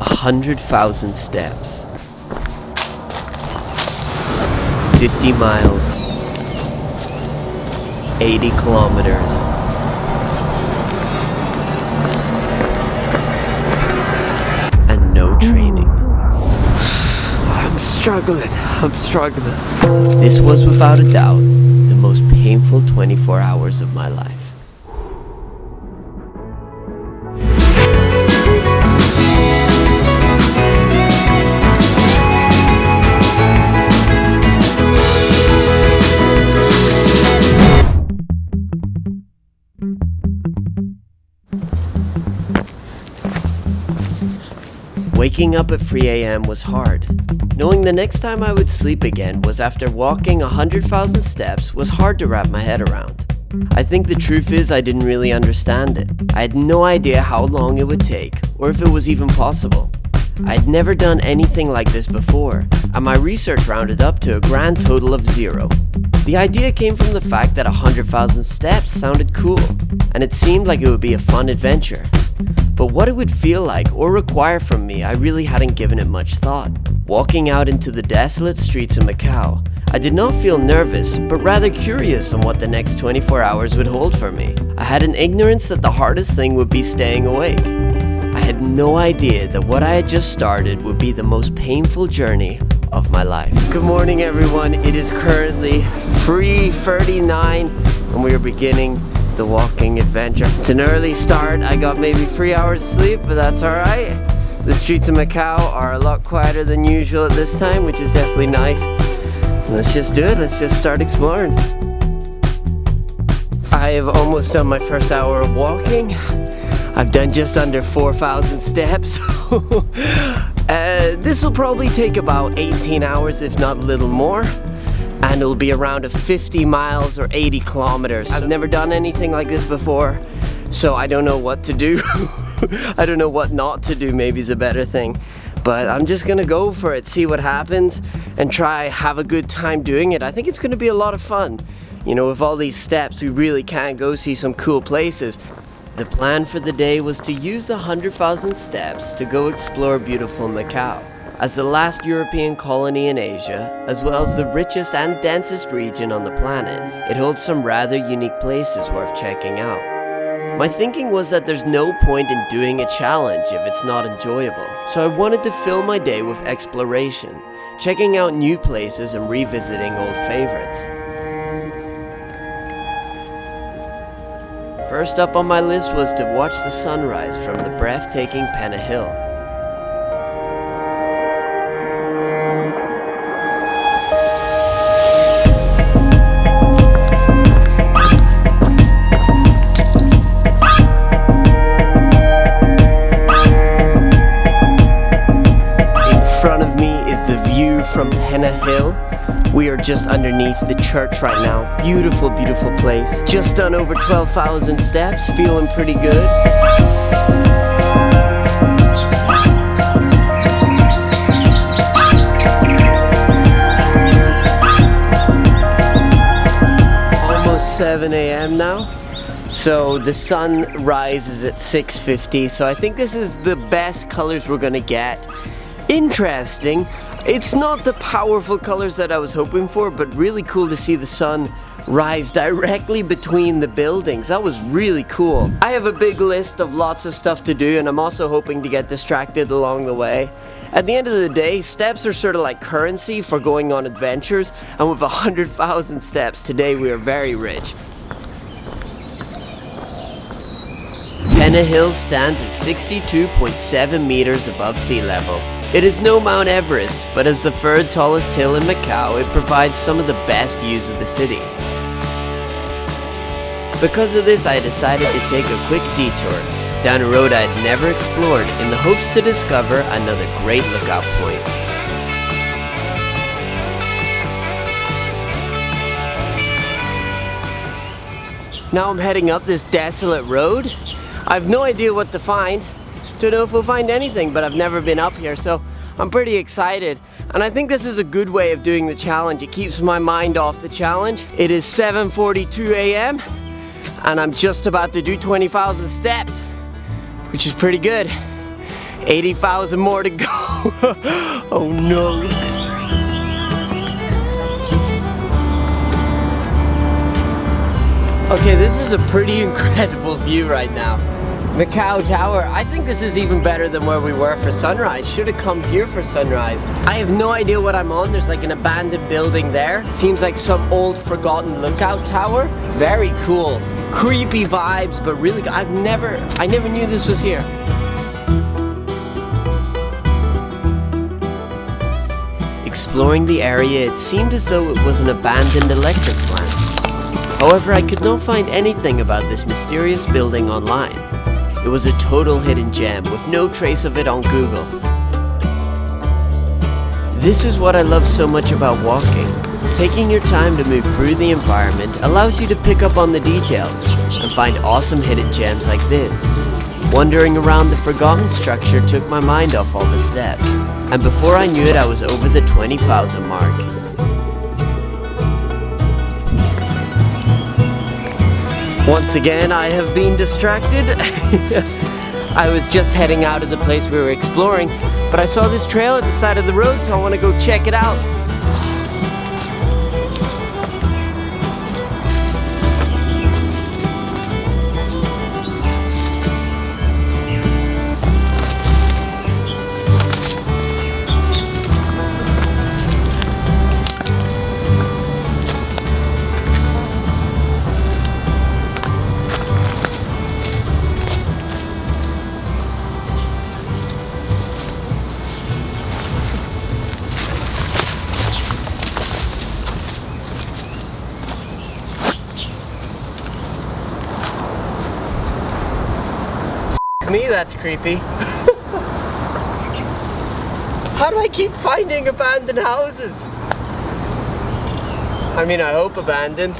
100,000 steps. 50 miles. 80 kilometers. And no training. I'm struggling. This was without a doubt the most painful 24 hours of my life. Waking up at 3 a.m. was hard. Knowing the next time I would sleep again was after walking 100,000 steps was hard to wrap my head around. I think the truth is I didn't really understand it. I had no idea how long it would take, or if it was even possible. I had never done anything like this before, and my research rounded up to a grand total of 0. The idea came from the fact that 100,000 steps sounded cool, and it seemed like it would be a fun adventure. But what it would feel like or require from me, I really hadn't given it much thought. Walking out into the desolate streets of Macau, I did not feel nervous, but rather curious on what the next 24 hours would hold for me. I had an ignorance that the hardest thing would be staying awake. I had no idea that what I had just started would be the most painful journey of my life. Good morning, everyone. It is currently 3:39 and we are beginning the walking adventure. It's an early start. I got maybe 3 hours sleep, but that's alright. The streets of Macau are a lot quieter than usual at this time, which is definitely nice. Let's just do it. Let's just start exploring. I have almost done my first hour of walking. I've done just under 4,000 steps. This will probably take about 18 hours, if not a little more. And it'll be around a 50 miles or 80 kilometers. I've never done anything like this before, so I don't know what to do. I don't know what not to do, maybe is a better thing. But I'm just gonna go for it, see what happens, and try have a good time doing it. I think it's gonna be a lot of fun. You know, with all these steps, we really can go see some cool places. The plan for the day was to use the 100,000 steps to go explore beautiful Macau. As the last European colony in Asia, as well as the richest and densest region on the planet, it holds some rather unique places worth checking out. My thinking was that there's no point in doing a challenge if it's not enjoyable, so I wanted to fill my day with exploration, checking out new places and revisiting old favorites. First up on my list was to watch the sunrise from the breathtaking Penna Hill. From Penna Hill. We are just underneath the church right now. Beautiful, beautiful place. Just done over 12,000 steps, feeling pretty good. Almost 7 a.m. now. So the sun rises at 6:50, so I think this is the best colors we're gonna get. Interesting. It's not the powerful colors that I was hoping for, but really cool to see the sun rise directly between the buildings. That was really cool. I have a big list of lots of stuff to do, and I'm also hoping to get distracted along the way. At the end of the day, steps are sort of like currency for going on adventures, and with 100,000 steps today we are very rich. Penna Hill stands at 62.7 meters above sea level. It is no Mount Everest, but as the third tallest hill in Macau, it provides some of the best views of the city. Because of this, I decided to take a quick detour down a road I had never explored in the hopes to discover another great lookout point. Now I'm heading up this desolate road. I have no idea what to find. Don't know if we'll find anything, but I've never been up here, so I'm pretty excited. And I think this is a good way of doing the challenge. It keeps my mind off the challenge. It is 7:42 a.m. and I'm just about to do 20,000 steps, which is pretty good. 80,000 more to go. Oh no. Okay, this is a pretty incredible view right now. Macau Tower. I think this is even better than where we were for sunrise. Should have come here for sunrise. I have no idea what I'm on. There's like an abandoned building there. Seems like some old forgotten lookout tower. Very cool. Creepy vibes, but really good. I never knew this was here. Exploring the area, it seemed as though it was an abandoned electric plant. However, I could not find anything about this mysterious building online. It was a total hidden gem with no trace of it on Google. This is what I love so much about walking. Taking your time to move through the environment allows you to pick up on the details and find awesome hidden gems like this. Wandering around the forgotten structure took my mind off all the steps, and before I knew it, I was over the 20,000 mark. Once again, I have been distracted. I was just heading out of the place we were exploring, but I saw this trail at the side of the road, so I want to go check it out. To me, that's creepy. How do I keep finding abandoned houses? I mean, I hope abandoned.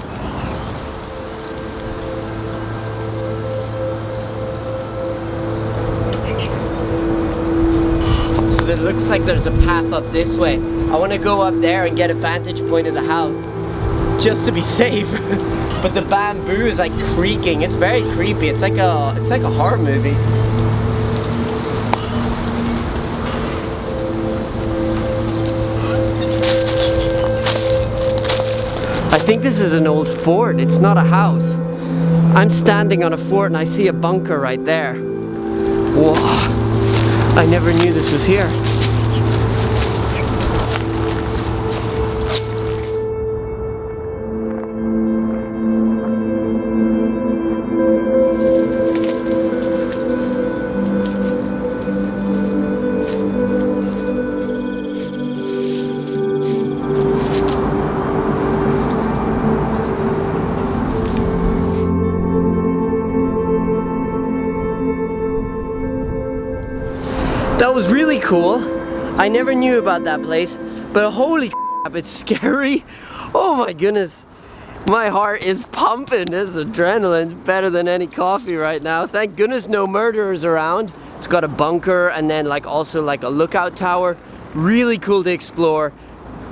So it looks like there's a path up this way. I want to go up there and get a vantage point of the house, just to be safe. But the bamboo is like creaking. It's very creepy. It's like a horror movie. I think this is an old fort. It's not a house. I'm standing on a fort and I see a bunker right there. Whoa. I never knew this was here. That was really cool. I never knew about that place, but holy crap, it's scary. Oh my goodness. My heart is pumping. This adrenaline's better than any coffee right now. Thank goodness no murderers around. It's got a bunker and then also a lookout tower. Really cool to explore.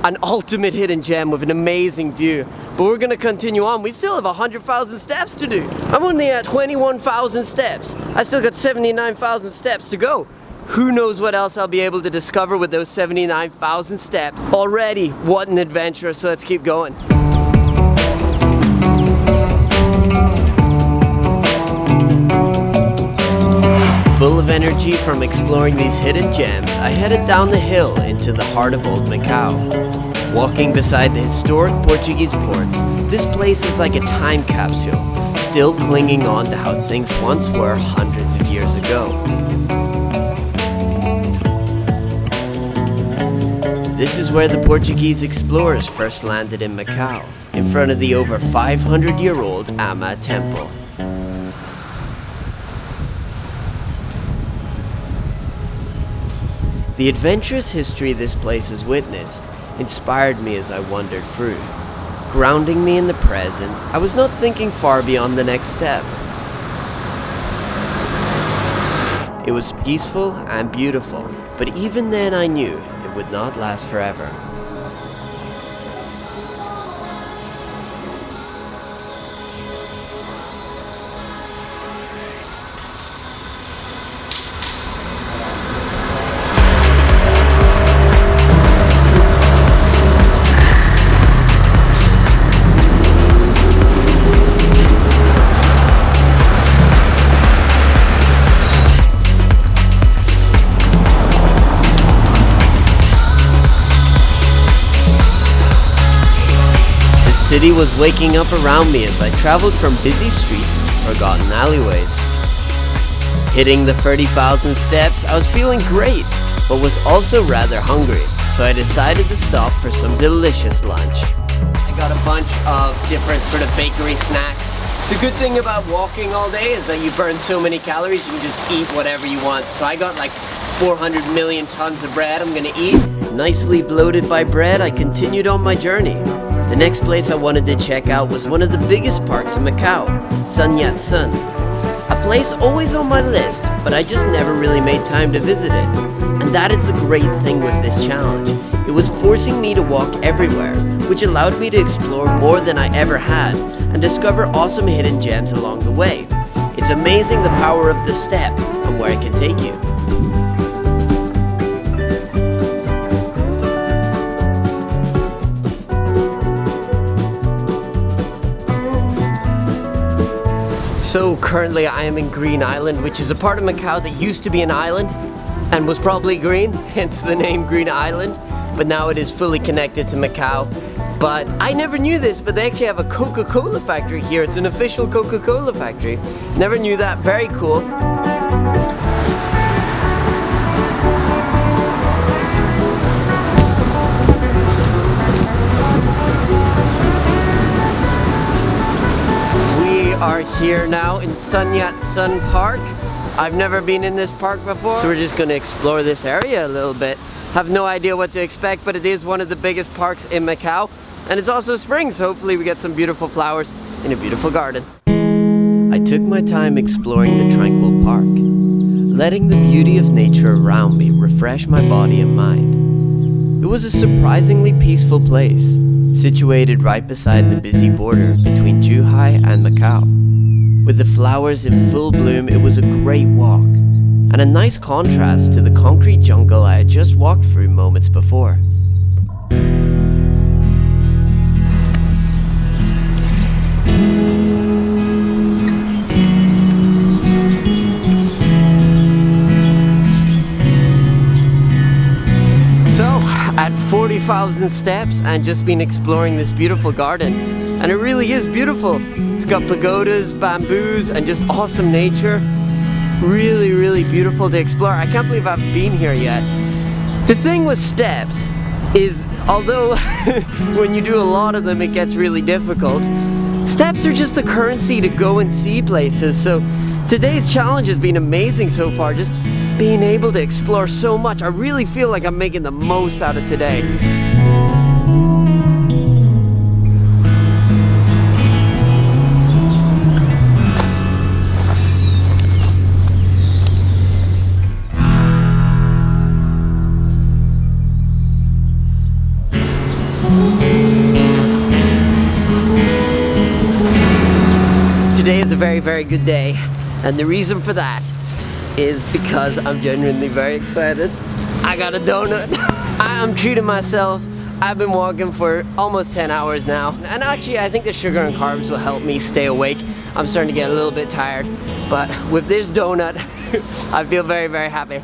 An ultimate hidden gem with an amazing view. But we're gonna continue on. We still have 100,000 steps to do. I'm only at 21,000 steps. I still got 79,000 steps to go. Who knows what else I'll be able to discover with those 79,000 steps. Already, what an adventure, so let's keep going. Full of energy from exploring these hidden gems, I headed down the hill into the heart of old Macau. Walking beside the historic Portuguese ports, this place is like a time capsule, still clinging on to how things once were hundreds of years ago. This is where the Portuguese explorers first landed in Macau, in front of the over 500-year-old Ama Temple. The adventurous history this place has witnessed inspired me as I wandered through. Grounding me in the present, I was not thinking far beyond the next step. It was peaceful and beautiful, but even then I knew it would not last forever. city was waking up around me as I traveled from busy streets to forgotten alleyways. Hitting the 30,000 steps, I was feeling great, but was also rather hungry, so I decided to stop for some delicious lunch. I got a bunch of different sort of bakery snacks. The good thing about walking all day is that you burn so many calories, you can just eat whatever you want. So I got like 400 million tons of bread I'm gonna eat. Nicely bloated by bread, I continued on my journey. The next place I wanted to check out was one of the biggest parks in Macau, Sun Yat-sen. A place always on my list, but I just never really made time to visit it. And that is the great thing with this challenge. It was forcing me to walk everywhere, which allowed me to explore more than I ever had, and discover awesome hidden gems along the way. It's amazing the power of the step and where it can take you. So currently I am in Green Island, which is a part of Macau that used to be an island and was probably green, hence the name Green Island, but now it is fully connected to Macau. But I never knew this, but they actually have a Coca-Cola factory here. It's an official Coca-Cola factory. Never knew that. Very cool. We are here now in Sun Yat-sen Park. I've never been in this park before, so we're just going to explore this area a little bit. Have no idea what to expect, but it is one of the biggest parks in Macau. And it's also spring, so hopefully we get some beautiful flowers in a beautiful garden. I took my time exploring the tranquil park, letting the beauty of nature around me refresh my body and mind. It was a surprisingly peaceful place, situated right beside the busy border between Zhuhai and Macau. With the flowers in full bloom, it was a great walk, and a nice contrast to the concrete jungle I had just walked through moments before. At 40,000 steps and just been exploring this beautiful garden, and it really is beautiful. It's got pagodas, bamboos, and just awesome nature. Really beautiful to explore. I can't believe I've been here yet. The thing with steps is, although when you do a lot of them it gets really difficult, steps are just the currency to go and see places. So today's challenge has been amazing so far, just being able to explore so much. I really feel like I'm making the most out of today. Today is a very good day, and the reason for that is because I'm genuinely very excited. I got a donut. I am treating myself. I've been walking for almost 10 hours now, and actually I think the sugar and carbs will help me stay awake. I'm starting to get a little bit tired, but with this donut I feel very happy.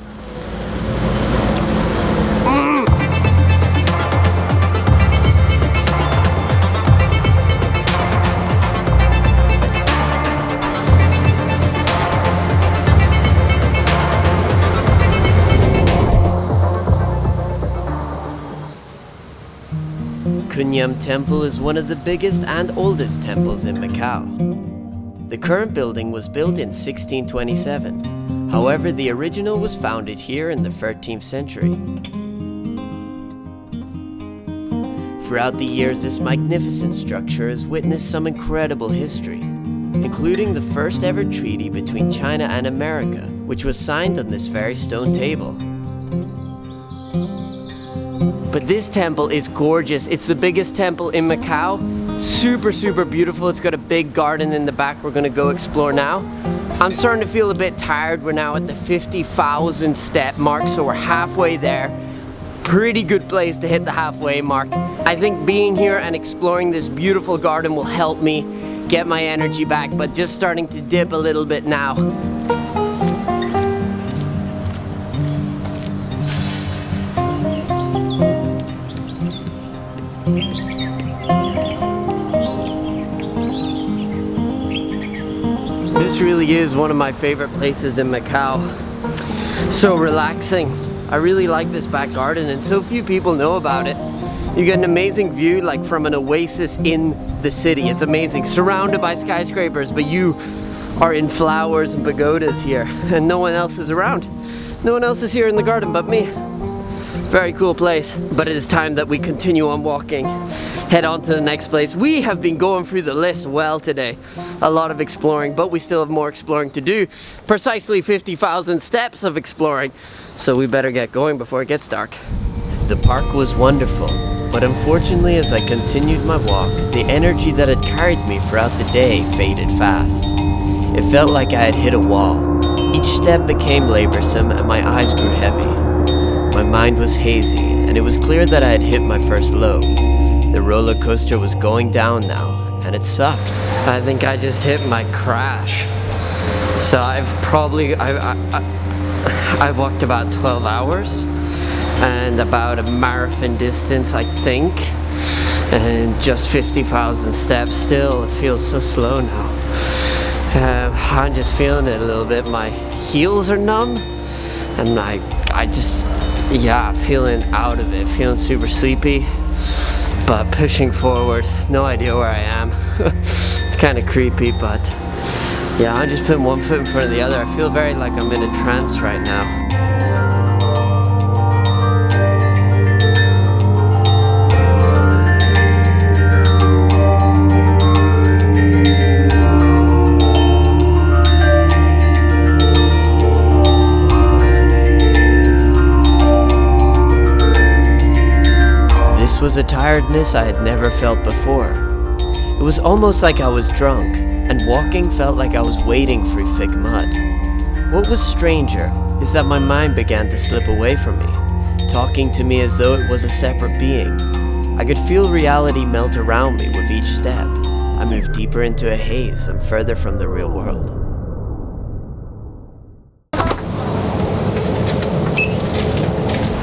Kunyam Temple is one of the biggest and oldest temples in Macau. The current building was built in 1627. However, the original was founded here in the 13th century. Throughout the years, this magnificent structure has witnessed some incredible history, including the first ever treaty between China and America, which was signed on this very stone table. But this temple is gorgeous. It's the biggest temple in Macau. Super beautiful. It's got a big garden in the back we're gonna go explore now. I'm starting to feel a bit tired. We're now at the 50,000 step mark, so we're halfway there. Pretty good place to hit the halfway mark. I think being here and exploring this beautiful garden will help me get my energy back, but just starting to dip a little bit now. really is one of my favorite places in Macau. So relaxing. I really like this back garden and so few people know about it. You get an amazing view like from an oasis in the city. It's amazing, surrounded by skyscrapers, but you are in flowers and pagodas here and no one else is around. No one else is here in the garden but me. Very cool place. But it is time that we continue on walking. Head on to the next place. We have been going through the list well today. A lot of exploring, but we still have more exploring to do. Precisely 50,000 steps of exploring. So we better get going before it gets dark. The park was wonderful, but unfortunately as I continued my walk, the energy that had carried me throughout the day faded fast. It felt like I had hit a wall. Each step became laborsome and my eyes grew heavy. My mind was hazy, and it was clear that I had hit my first low. The roller coaster was going down now, and it sucked. I think I just hit my crash. So I've walked about 12 hours, and about a marathon distance, I think, and just 50,000 steps still. It feels so slow now. I'm just feeling it a little bit. My heels are numb, and feeling out of it, feeling super sleepy, but pushing forward, no idea where I am. It's kind of creepy, but yeah, I'm just putting one foot in front of the other. I feel very like I'm in a trance right now. This was a tiredness I had never felt before. It was almost like I was drunk, and walking felt like I was wading through thick mud. What was stranger is that my mind began to slip away from me, talking to me as though it was a separate being. I could feel reality melt around me with each step. I moved deeper into a haze and further from the real world.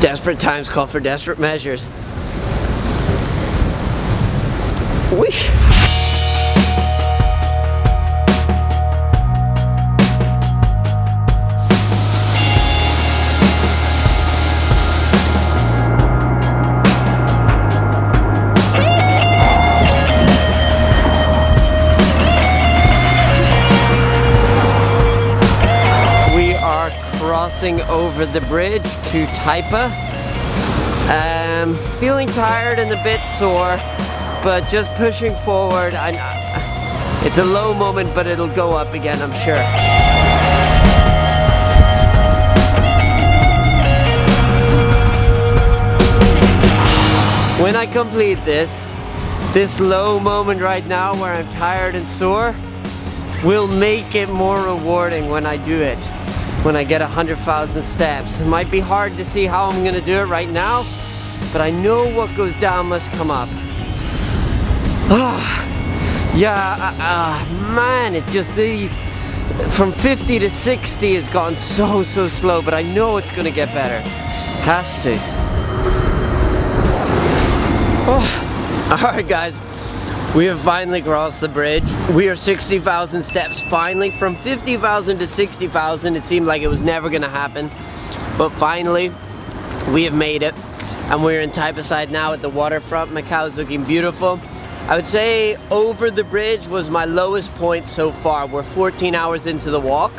Desperate times call for desperate measures. Whee! We are crossing over the bridge to Taipa. Feeling tired and a bit sore, but just pushing forward. It's a low moment, but it'll go up again, I'm sure. When I complete this low moment right now where I'm tired and sore will make it more rewarding when I do it. When I get 100,000 steps. It might be hard to see how I'm gonna do it right now, but I know what goes down must come up. Man, it just from 50 to 60 has gone so slow, but I know it's gonna get better. Has to. Alright guys, we have finally crossed the bridge. We are 60,000 steps finally. From 50,000 to 60,000, it seemed like it was never gonna happen, but finally we have made it, and we're in Taipa side now at the waterfront. Macau is looking beautiful. I would say over the bridge was my lowest point so far. We're 14 hours into the walk,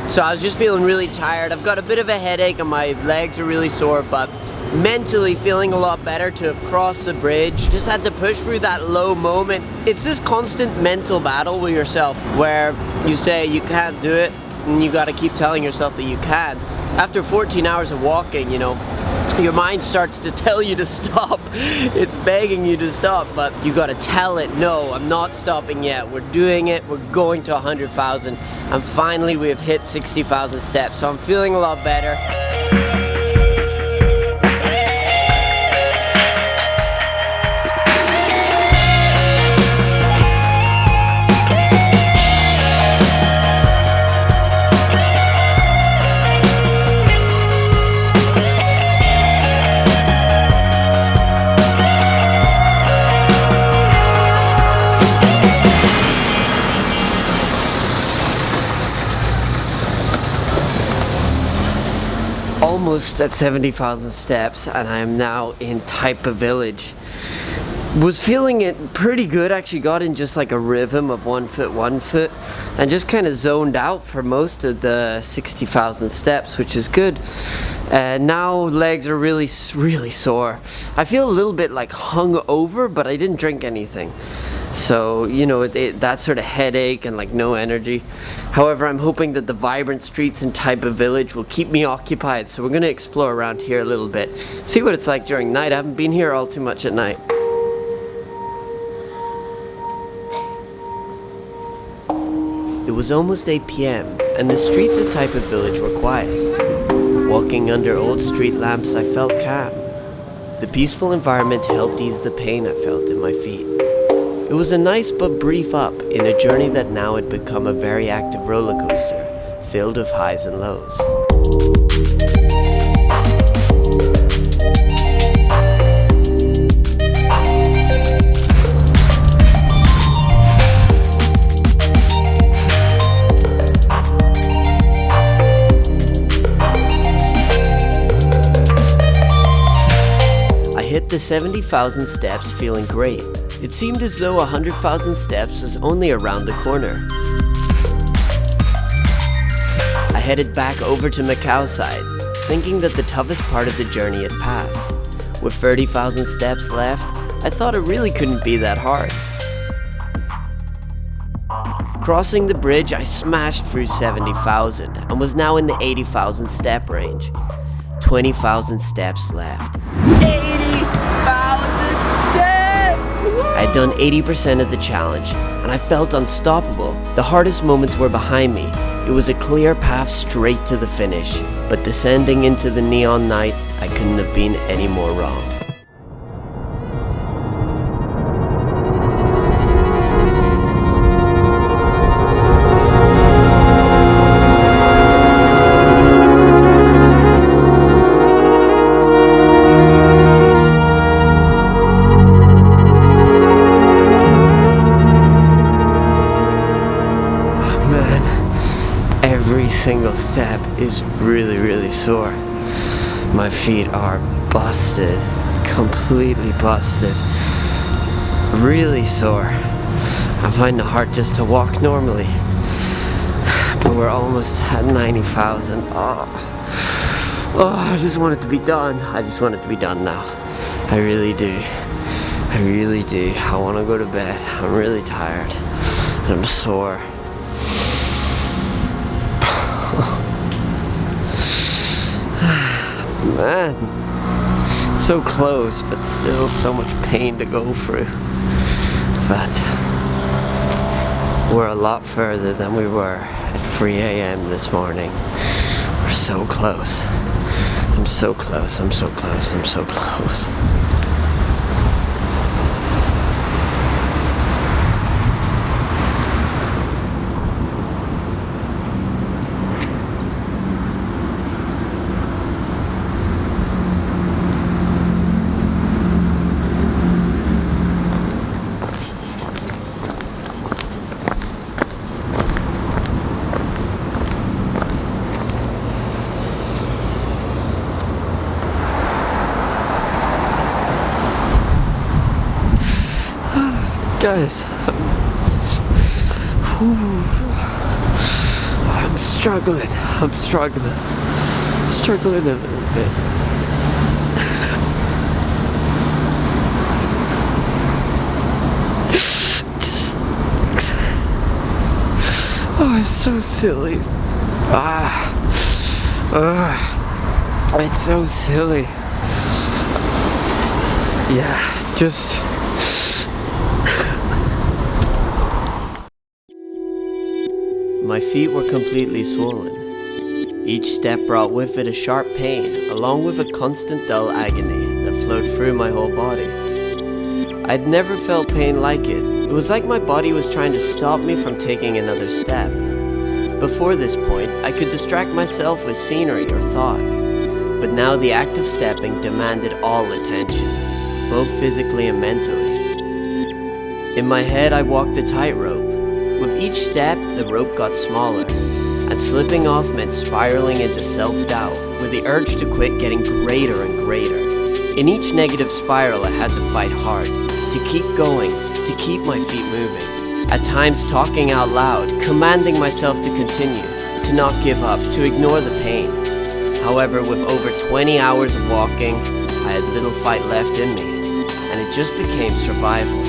so I was just feeling really tired. I've got a bit of a headache and my legs are really sore, but mentally feeling a lot better to have crossed the bridge. Just had to push through that low moment. It's this constant mental battle with yourself where you say you can't do it and you got to keep telling yourself that you can. After 14 hours of walking, you know, your mind starts to tell you to stop. It's begging you to stop, but you gotta tell it, no, I'm not stopping yet. We're doing it, we're going to 100,000, and finally we have hit 60,000 steps, so I'm feeling a lot better. finished at 70,000 steps and I am now in Taipa village. Was feeling it pretty good, actually got in just like a rhythm of 1 foot, and just kind of zoned out for most of the 60,000 steps, which is good. Now legs are really sore. I feel a little bit like hung over, but I didn't drink anything. So, you know, that sort of headache and like no energy. However, I'm hoping that the vibrant streets in Taipa village will keep me occupied. So we're gonna explore around here a little bit. See what it's like during night. I haven't been here all too much at night. It was almost 8 p.m. and the streets of Taipa village were quiet. Walking under old street lamps, I felt calm. The peaceful environment helped ease the pain I felt in my feet. It was a nice but brief up in a journey that now had become a very active roller coaster, filled with highs and lows. I hit the 70,000 steps feeling great. It seemed as though 100,000 steps was only around the corner. I headed back over to Macau side, thinking that the toughest part of the journey had passed. With 30,000 steps left, I thought it really couldn't be that hard. Crossing the bridge, I smashed through 70,000 and was now in the 80,000 step range. 20,000 steps left. 80,000 steps! I'd done 80% of the challenge, and I felt unstoppable. The hardest moments were behind me. It was a clear path straight to the finish, but descending into the neon night, I couldn't have been any more wrong. Every single step is really sore. My feet are busted, completely busted, really sore. I find it hard just to walk normally, but we're almost at 90,000. I just want it to be done. I just want it to be done now. I really do. I really do. I want to go to bed. I'm really tired and I'm sore. Man, so close, but still so much pain to go through. But we're a lot further than we were at 3 a.m. this morning. We're so close. I'm so close, I'm so close, I'm so close. Guys, I'm struggling a little bit. It's so silly. It's so silly. Yeah, just... My feet were completely swollen. Each step brought with it a sharp pain, along with a constant dull agony that flowed through my whole body. I'd never felt pain like it. It was like my body was trying to stop me from taking another step. Before this point, I could distract myself with scenery or thought. But now the act of stepping demanded all attention, both physically and mentally. In my head, I walked a tightrope. With each step, the rope got smaller, and slipping off meant spiraling into self-doubt. with the urge to quit getting greater and greater. In each negative spiral, I had to fight hard, to keep going, to keep my feet moving. At times talking out loud, commanding myself to continue, to not give up, to ignore the pain. However, with over 20 hours of walking, I had little fight left in me, and it just became survival.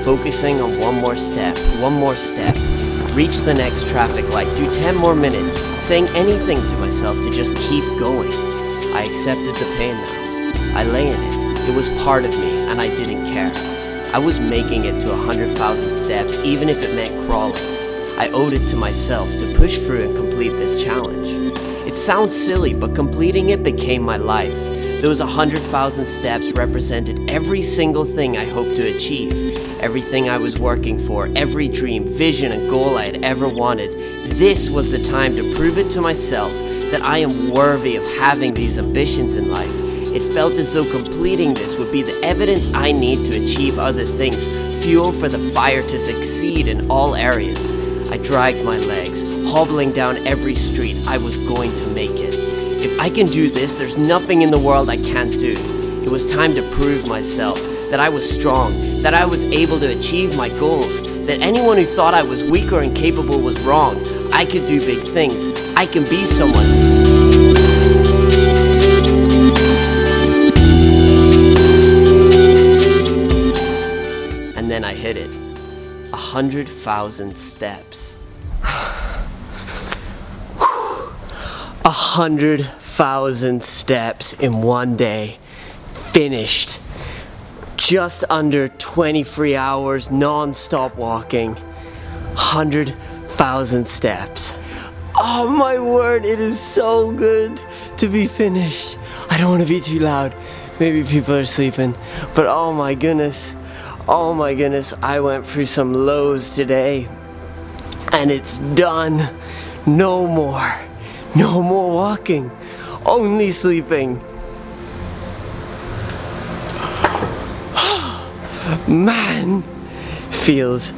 Focusing on one more step, reach the next traffic light, do 10 more minutes, saying anything to myself to just keep going. I accepted the pain now. I lay in it. It was part of me, and I didn't care. I was making it to 100,000 steps, even if it meant crawling. I owed it to myself to push through and complete this challenge. It sounds silly, but completing it became my life. Those 100,000 steps represented every single thing I hoped to achieve, everything I was working for, every dream, vision, and goal I had ever wanted. This was the time to prove it to myself that I am worthy of having these ambitions in life. It felt as though completing this would be the evidence I need to achieve other things, fuel for the fire to succeed in all areas. I dragged my legs, hobbling down every street. I was going to make it. If I can do this, there's nothing in the world I can't do. It was time to prove myself that I was strong, that I was able to achieve my goals, that anyone who thought I was weak or incapable was wrong. I could do big things. I can be someone. And then I hit it. 100,000 steps. 100,000 steps in one day. Finished. Just under 23 hours non-stop walking. 100,000 steps. Oh my word, it is so good to be finished. I don't want to be too loud. Maybe people are sleeping. But oh my goodness, I went through some lows today. And it's done. No more walking. Only sleeping. Man, feels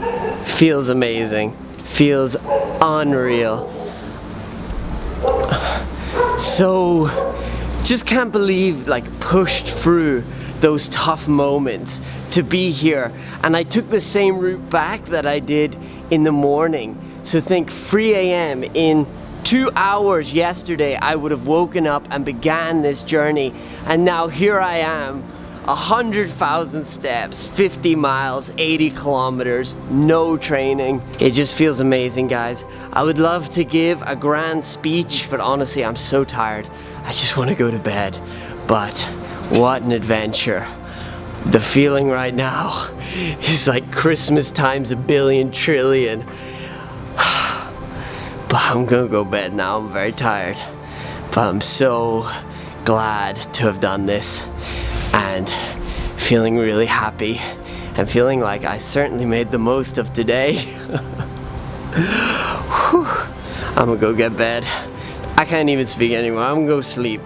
amazing, feels unreal. So, just can't believe, pushed through those tough moments to be here. And I took the same route back that I did in the morning. So think 3 a.m. in 2 hours yesterday, I would have woken up and began this journey. And now here I am. 100,000 steps, 50 miles, 80 kilometers, no training. It just feels amazing, guys. I would love to give a grand speech, but honestly, I'm so tired. I just want to go to bed. But what an adventure. The feeling right now is like Christmas times a billion trillion. But I'm gonna go to bed now. I'm very tired. But I'm so glad to have done this. And feeling really happy and feeling like I certainly made the most of today. I'm gonna go get bed. I can't even speak anymore. I'm gonna go sleep.